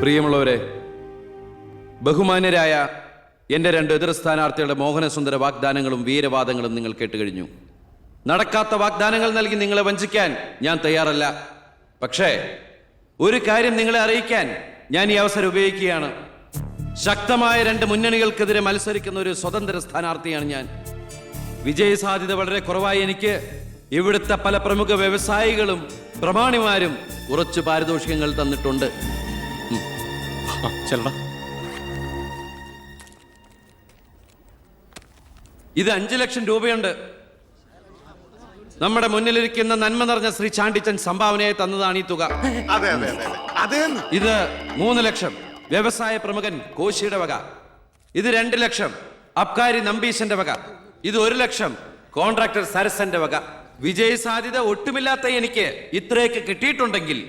പ്രിയമുള്ളവരെ, ബഹുമാന്യരായ എൻ്റെ 2 എതിർ സ്ഥാനാർത്ഥികളുടെ മോഹനസുന്ദര വാഗ്ദാനങ്ങളും വീരവാദങ്ങളും നിങ്ങൾ കേട്ടുകഴിഞ്ഞു. നടക്കാത്ത വാഗ്ദാനങ്ങൾ നൽകി നിങ്ങളെ വഞ്ചിക്കാൻ ഞാൻ തയ്യാറല്ല. പക്ഷേ ഒരു കാര്യം നിങ്ങളെ അറിയിക്കാൻ ഞാൻ ഈ അവസരം ഉപയോഗിക്കുകയാണ്. ശക്തമായ 2 മുന്നണികൾക്കെതിരെ മത്സരിക്കുന്ന ഒരു സ്വതന്ത്ര സ്ഥാനാർത്ഥിയാണ് ഞാൻ. വിജയ സാധ്യത വളരെ കുറവായി എനിക്ക് ഇവിടുത്തെ പല പ്രമുഖ വ്യവസായികളും പ്രമാണിമാരും കുറച്ച് പാരിതോഷികങ്ങൾ തന്നിട്ടുണ്ട്. ഇത് 5 ലക്ഷം രൂപയുണ്ട്. നമ്മുടെ മുന്നിലിരിക്കുന്ന നന്മ നിറഞ്ഞ ശ്രീ ചാണ്ടിച്ചൻ സംഭാവനയായി തന്നതാണ് ഈ തുക. ഇത് 3 ലക്ഷം വ്യവസായ പ്രമുഖൻ കോശിയുടെ വക. ഇത് 2 ലക്ഷം അബ്കാരി നമ്പീശന്റെ വക. ഇത് 1 ലക്ഷം കോൺട്രാക്ടർ സരസന്റെ വക. വിജയ സാധ്യത ഒട്ടുമില്ലാത്ത എനിക്ക് ഇത്രയൊക്കെ കിട്ടിയിട്ടുണ്ടെങ്കിൽ